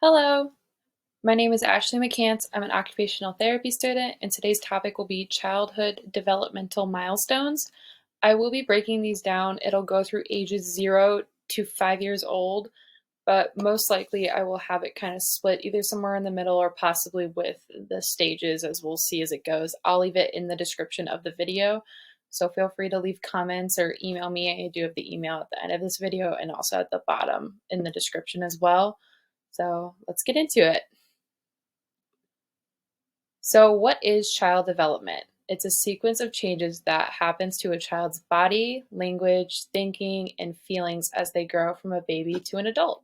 Hello, my name is Ashley McCants. I'm an occupational therapy student, and today's topic will be childhood developmental milestones. I will be breaking these down. It'll go through ages 0 to 5 years old, but most likely I will have it kind of split either somewhere in the middle or possibly with the stages as we'll see as it goes. I'll leave it in the description of the video, so feel free to leave comments or email me. I do have the email at the end of this video and also at the bottom in the description as well. So let's get into it. So, what is child development? It's a sequence of changes that happens to a child's body, language, thinking, and feelings as they grow from a baby to an adult.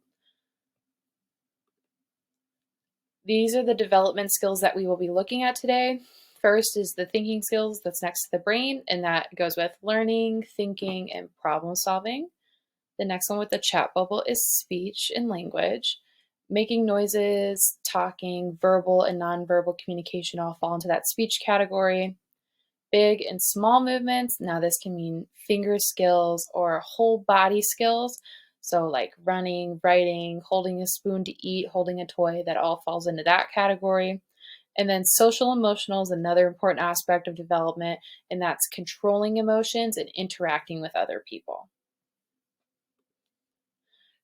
These are the development skills that we will be looking at today. First is the thinking skills that's next to the brain, and that goes with learning, thinking, and problem solving. The next one with the chat bubble is speech and language. Making noises, talking, verbal and nonverbal communication all fall into that speech category. Big and small movements. Now, this can mean finger skills or whole body skills. So, like running, writing, holding a spoon to eat, holding a toy, that all falls into that category. And then social emotional is another important aspect of development, and that's controlling emotions and interacting with other people.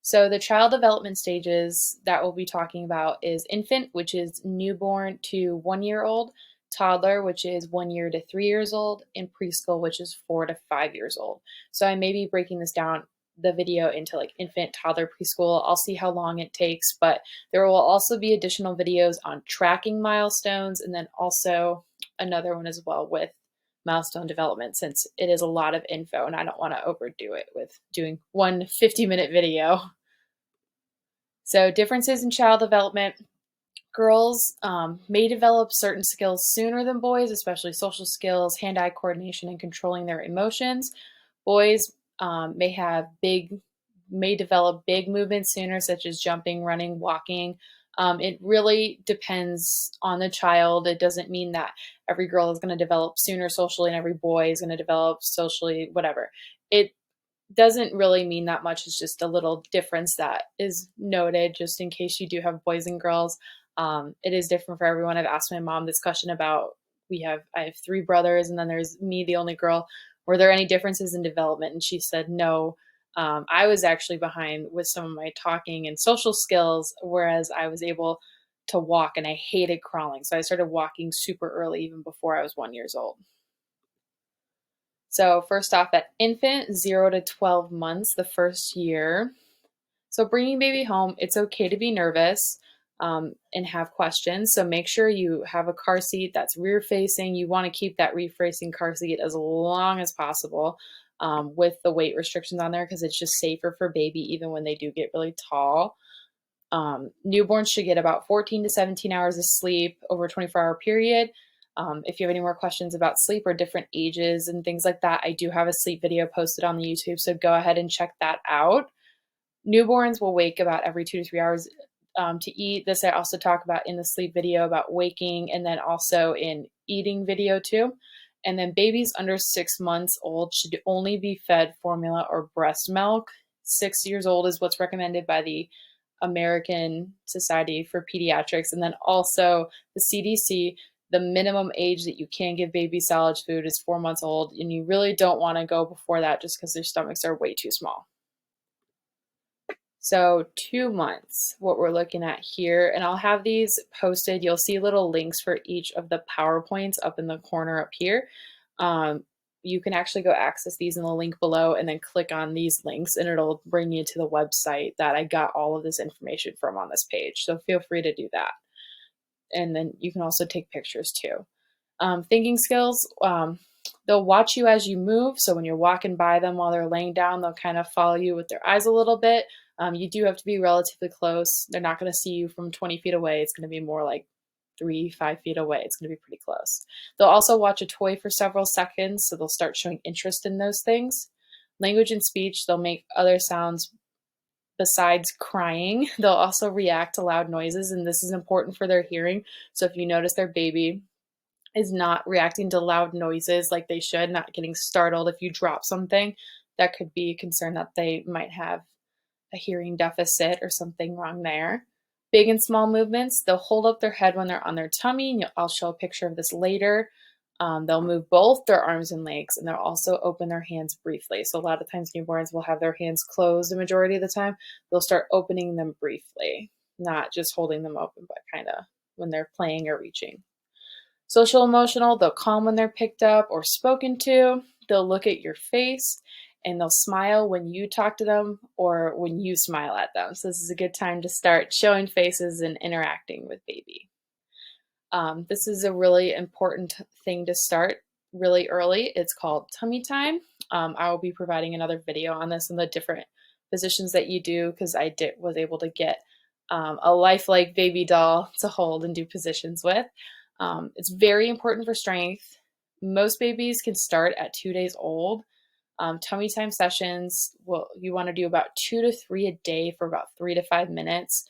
So the child development stages that we'll be talking about is infant, which is newborn to 1 year old, toddler, which is 1 year to 3 years old, and preschool, which is 4 to 5 years old. So I may be breaking this down the video into like infant, toddler, preschool. I'll see how long it takes, but there will also be additional videos on tracking milestones and then also another one as well with milestone development since it is a lot of info and I don't want to overdo it with doing one 50-minute video. So, differences in child development. Girls may develop certain skills sooner than boys, especially social skills, hand eye coordination, and controlling their emotions. Boys may develop big movements sooner, such as jumping, running, walking. It really depends on the child. It doesn't mean that every girl is going to develop sooner socially and every boy is going to develop socially, whatever. It doesn't really mean that much. It's just a little difference that is noted just in case you do have boys and girls. It is different for everyone. I've asked my mom this question about I have three brothers and then there's me, the only girl. Were there any differences in development? And she said no. I was actually behind with some of my talking and social skills, whereas I was able to walk and I hated crawling. So I started walking super early, even before I was 1 year old. So first off, at infant, 0 to 12 months, the first year. So bringing baby home, it's okay to be nervous and have questions. So make sure you have a car seat that's rear facing. You want to keep that rear facing car seat as long as possible with the weight restrictions on there because it's just safer for baby even when they do get really tall. Newborns should get about 14 to 17 hours of sleep over a 24-hour period. If you have any more questions about sleep or different ages and things like that, I do have a sleep video posted on the YouTube, so go ahead and check that out. Newborns will wake about every 2 to 3 hours to eat. This I also talk about in the sleep video about waking and then also in eating video too. And then babies under 6 months old should only be fed formula or breast milk. 6 years old is what's recommended by the American Society for Pediatrics. And then also the CDC, the minimum age that you can give baby solid food is 4 months old, and you really don't want to go before that just because their stomachs are way too small. So 2 months, what we're looking at here, and I'll have these posted. You'll see little links for each of the PowerPoints up in the corner up here. You can actually go access these in the link below and then click on these links and it'll bring you to the website that I got all of this information from on this page. So feel free to do that. And then you can also take pictures too. Thinking skills, they'll watch you as you move. So when you're walking by them while they're laying down, they'll kind of follow you with their eyes a little bit. You do have to be relatively close. They're not going to see you from 20 feet away. It's going to be more like 5 feet away. It's going to be pretty close. They'll also watch a toy for several seconds, so they'll start showing interest in those things. Language and speech, they'll make other sounds besides crying. They'll also react to loud noises, and this is important for their hearing. So if you notice their baby is not reacting to loud noises like they should, not getting startled if you drop something, that could be a concern that they might have a hearing deficit or something wrong there. Big and small movements, they'll hold up their head when they're on their tummy, and I'll show a picture of this later. They'll move both their arms and legs, and they'll also open their hands briefly. So a lot of times newborns will have their hands closed the majority of the time. They'll start opening them briefly, not just holding them open, but kind of when they're playing or reaching. Social emotional, they'll calm when they're picked up or spoken to. They'll look at your face and they'll smile when you talk to them or when you smile at them. So this is a good time to start showing faces and interacting with baby. This is a really important thing to start really early. It's called tummy time. I will be providing another video on this and the different positions that you do because was able to get a lifelike baby doll to hold and do positions with. It's very important for strength. Most babies can start at 2 days old. Tummy time sessions, you want to do about 2 to 3 a day for about 3 to 5 minutes.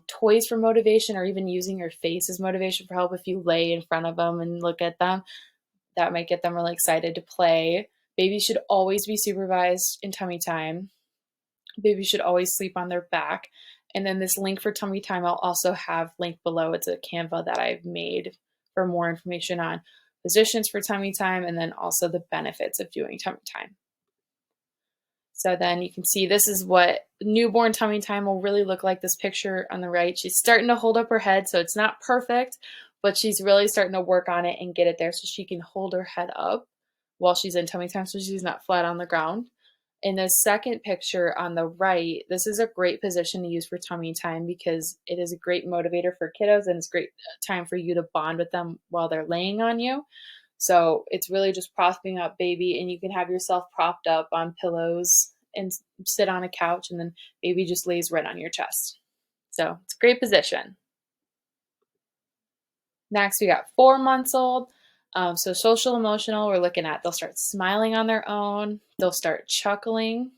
Toys for motivation, or even using your face as motivation for help. If you lay in front of them and look at them, that might get them really excited to play. Babies should always be supervised in tummy time. Babies should always sleep on their back. And then this link for tummy time, I'll also have linked below. It's a Canva that I've made for more information on positions for tummy time and then also the benefits of doing tummy time. So then you can see this is what newborn tummy time will really look like. This picture on the right, she's starting to hold up her head, so it's not perfect, but she's really starting to work on it and get it there so she can hold her head up while she's in tummy time so she's not flat on the ground. In the second picture on the right, this is a great position to use for tummy time because it is a great motivator for kiddos and it's a great time for you to bond with them while they're laying on you. So it's really just propping up baby, and you can have yourself propped up on pillows and sit on a couch, and then baby just lays right on your chest. So it's a great position. Next, we got 4 months old. So social emotional, we're looking at they'll start smiling on their own. They'll start chuckling.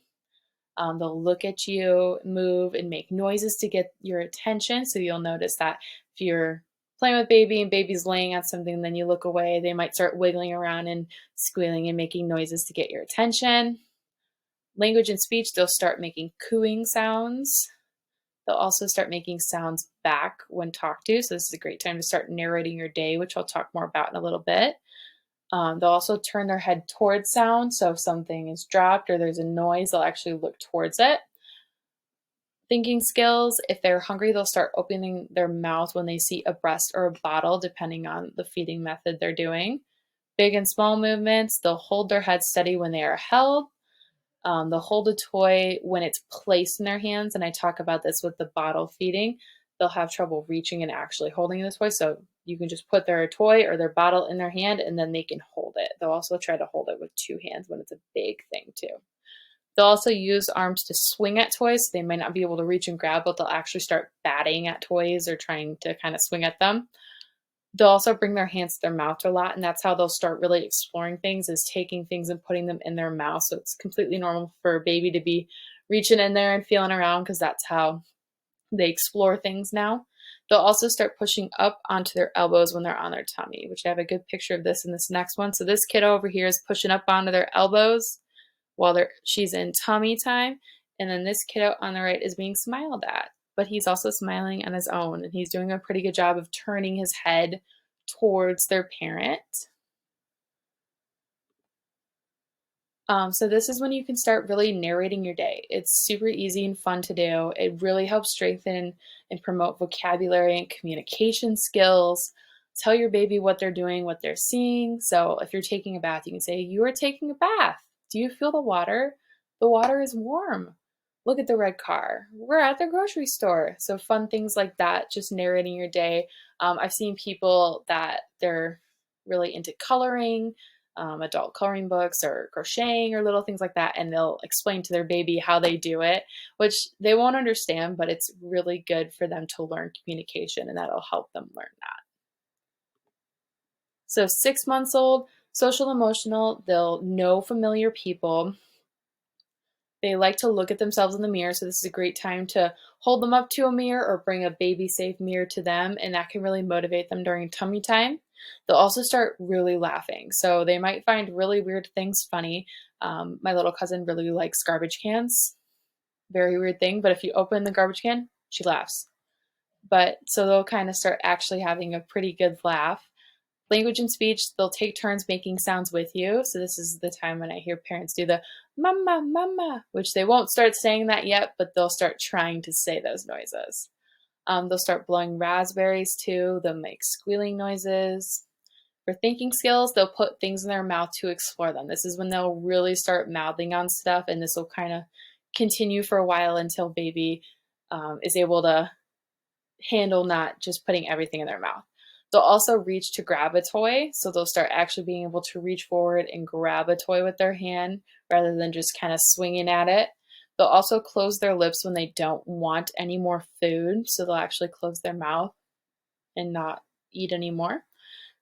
They'll look at you, move, and make noises to get your attention. So you'll notice that if you're playing with baby and baby's laying on something, then you look away, they might start wiggling around and squealing and making noises to get your attention. Language and speech, they'll start making cooing sounds. They'll also start making sounds back when talked to. So this is a great time to start narrating your day, which I'll talk more about in a little bit. They'll also turn their head towards sound. So if something is dropped or there's a noise, they'll actually look towards it. Thinking skills, if they're hungry, they'll start opening their mouth when they see a breast or a bottle, depending on the feeding method they're doing. Big and small movements, they'll hold their head steady when they are held. They'll hold a toy when it's placed in their hands, and I talk about this with the bottle feeding. They'll have trouble reaching and actually holding the toy, so you can just put their toy or their bottle in their hand, and then they can hold it. They'll also try to hold it with 2 hands when it's a big thing too. They'll also use arms to swing at toys. They might not be able to reach and grab, but they'll actually start batting at toys or trying to kind of swing at them. They'll also bring their hands to their mouth a lot, and that's how they'll start really exploring things, is taking things and putting them in their mouth. So it's completely normal for a baby to be reaching in there and feeling around because that's how they explore things now. They'll also start pushing up onto their elbows when they're on their tummy, which I have a good picture of this in this next one. So this kiddo over here is pushing up onto their elbows while she's in tummy time. And then this kiddo on the right is being smiled at, but he's also smiling on his own, and he's doing a pretty good job of turning his head towards their parent. So this is when you can start really narrating your day. It's super easy and fun to do. It really helps strengthen and promote vocabulary and communication skills. Tell your baby what they're doing, what they're seeing. So if you're taking a bath, you can say, "You are taking a bath. Do you feel the water? The water is warm. Look at the red car. We're at the grocery store." So fun things like that, just narrating your day. I've seen people that they're really into coloring, adult coloring books or crocheting or little things like that, and they'll explain to their baby how they do it, which they won't understand, but it's really good for them to learn communication, and that'll help them learn that. So 6 months old, social emotional, they'll know familiar people. They like to look at themselves in the mirror, so this is a great time to hold them up to a mirror or bring a baby-safe mirror to them, and that can really motivate them during tummy time. They'll also start really laughing, so they might find really weird things funny. My little cousin really likes garbage cans. Very weird thing, but if you open the garbage can, she laughs. But so they'll kind of start actually having a pretty good laugh. Language and speech, they'll take turns making sounds with you. So this is the time when I hear parents do the mama, mama, which they won't start saying that yet, but they'll start trying to say those noises. They'll start blowing raspberries too. They'll make squealing noises. For thinking skills, they'll put things in their mouth to explore them. This is when they'll really start mouthing on stuff, and this will kind of continue for a while until baby is able to handle not just putting everything in their mouth. They'll also reach to grab a toy, so they'll start actually being able to reach forward and grab a toy with their hand rather than just kind of swinging at it. They'll also close their lips when they don't want any more food, so they'll actually close their mouth and not eat anymore.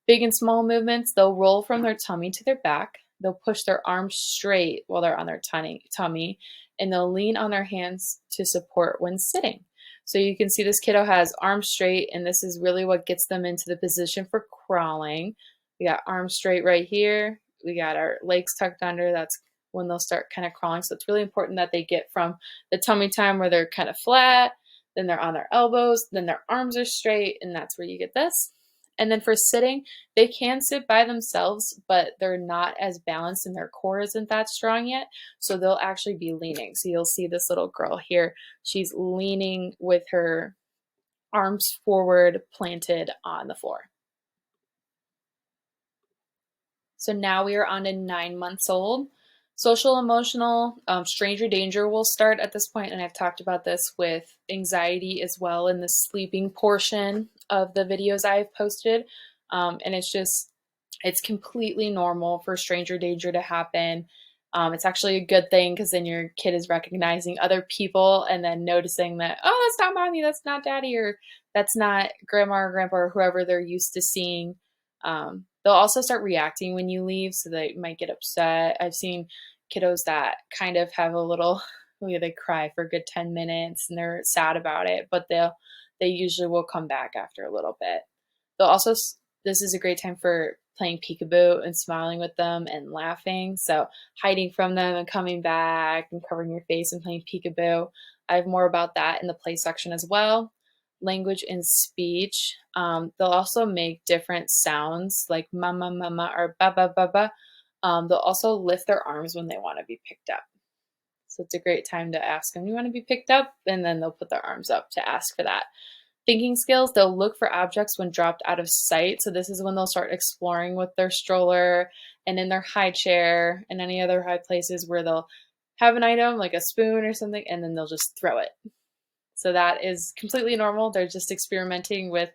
Big and small movements, they'll roll from their tummy to their back. They'll push their arms straight while they're on their tummy, and they'll lean on their hands to support when sitting. So you can see this kiddo has arms straight, and this is really what gets them into the position for crawling. We got arms straight right here. We got our legs tucked under. That's when they'll start kind of crawling. So it's really important that they get from the tummy time where they're kind of flat, then they're on their elbows, then their arms are straight, and that's where you get this. And then for sitting, they can sit by themselves, but they're not as balanced and their core isn't that strong yet. So they'll actually be leaning. So you'll see this little girl here. She's leaning with her arms forward, planted on the floor. So now we are on to 9 months old. Social emotional, stranger danger will start at this point, and I've talked about this with anxiety as well in the sleeping portion of the videos I've posted. And it's completely normal for stranger danger to happen. It's actually a good thing because then your kid is recognizing other people and then noticing that, oh, that's not mommy, that's not daddy, or that's not grandma or grandpa or whoever they're used to seeing. They'll also start reacting when you leave, so they might get upset. I've seen kiddos that kind of have a little, they cry for a good 10 minutes and they're sad about it, but they usually will come back after a little bit. They'll also, this is a great time for playing peekaboo and smiling with them and laughing. So hiding from them and coming back and covering your face and playing peekaboo. I have more about that in the play section as well. Language and speech. They'll also make different sounds like mama, mama, or ba, ba, ba, ba. They'll also lift their arms when they want to be picked up. So it's a great time to ask them, you want to be picked up? And then they'll put their arms up to ask for that. Thinking skills, they'll look for objects when dropped out of sight. So this is when they'll start exploring with their stroller and in their high chair and any other high places where they'll have an item like a spoon or something, and then they'll just throw it. So that is completely normal. They're just experimenting with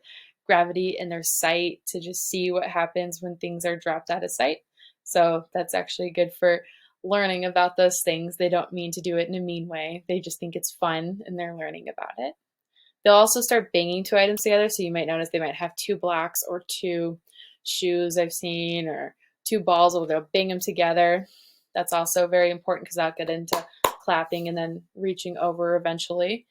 gravity in their sight to just see what happens when things are dropped out of sight. So that's actually good for learning about those things. They don't mean to do it in a mean way. They just think it's fun and they're learning about it. They'll also start banging two items together. So you might notice they might have 2 blocks or 2 shoes I've seen, or 2 balls, or they'll bang them together. That's also very important because I'll get into clapping and then reaching over eventually.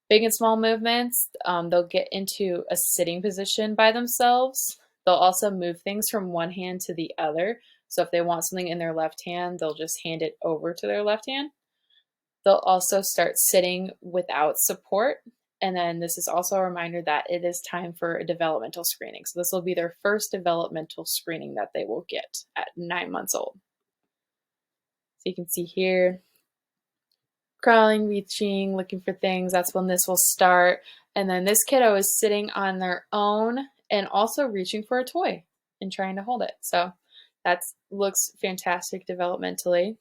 Big and small movements, they'll get into a sitting position by themselves. They'll also move things from one hand to the other. So if they want something in their left hand, they'll just hand it over to their left hand. They'll also start sitting without support. And then this is also a reminder that it is time for a developmental screening. So this will be their first developmental screening that they will get at 9 months old. So you can see here, crawling, reaching, looking for things. That's when this will start. And then this kiddo is sitting on their own and also reaching for a toy and trying to hold it. So that looks fantastic developmentally.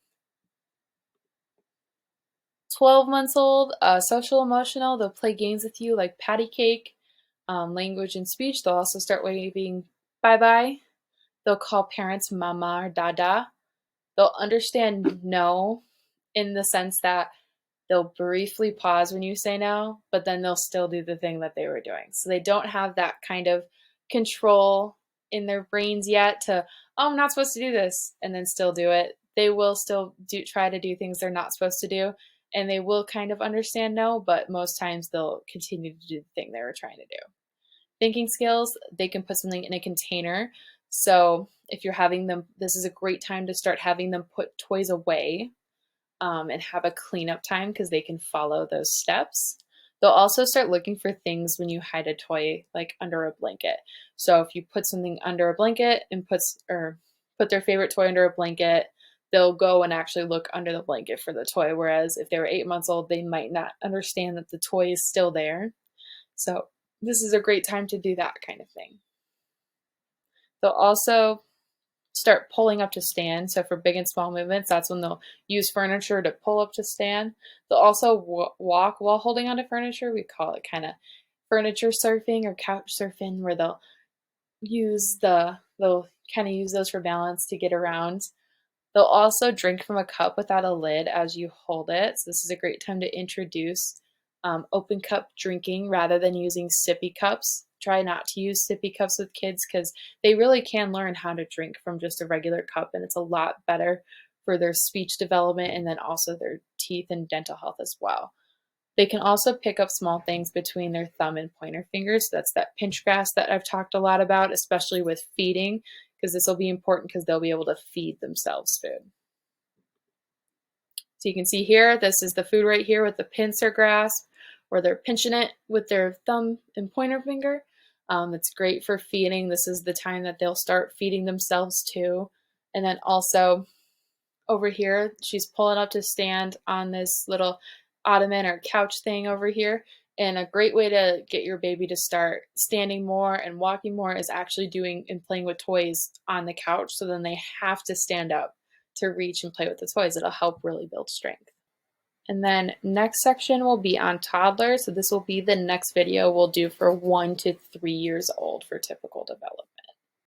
12 months old, social emotional, they'll play games with you like patty cake. Language and speech, they'll also start waving bye-bye. They'll call parents mama or dada. They'll understand no in the sense that they'll briefly pause when you say no, but then they'll still do the thing that they were doing. So they don't have that kind of control in their brains yet to, oh, I'm not supposed to do this, and then still do it. They will still try to do things they're not supposed to do, and they will kind of understand no, but most times they'll continue to do the thing they were trying to do. Thinking skills, they can put something in a container. So if you're having them, this is a great time to start having them put toys away and have a cleanup time because they can follow those steps. They'll also start looking for things when you hide a toy like under a blanket. So if you put something under a blanket and put their favorite toy under a blanket, they'll go and actually look under the blanket for the toy. Whereas if they were 8 months old, they might not understand that the toy is still there. So this is a great time to do that kind of thing. They'll also start pulling up to stand. So for big and small movements, that's when they'll use furniture to pull up to stand. They'll also walk while holding onto furniture. We call it kind of furniture surfing or couch surfing, where they'll kind of use those for balance to get around. They'll also drink from a cup without a lid as you hold it. So this is a great time to introduce open cup drinking rather than using sippy cups. Try not to use sippy cups with kids because they really can learn how to drink from just a regular cup, and it's a lot better for their speech development and then also their teeth and dental health as well. They can also pick up small things between their thumb and pointer fingers. That's that pinch grasp that I've talked a lot about, especially with feeding, because this will be important because they'll be able to feed themselves food. So you can see here, this is the food right here with the pincer grasp, where they're pinching it with their thumb and pointer finger. It's great for feeding. This is the time that they'll start feeding themselves too. And then also over here, she's pulling up to stand on this little ottoman or couch thing over here. And a great way to get your baby to start standing more and walking more is actually doing and playing with toys on the couch. So then they have to stand up to reach and play with the toys. It'll help really build strength. And then next section will be on toddlers. So this will be the next video we'll do for 1 to 3 years old for typical development.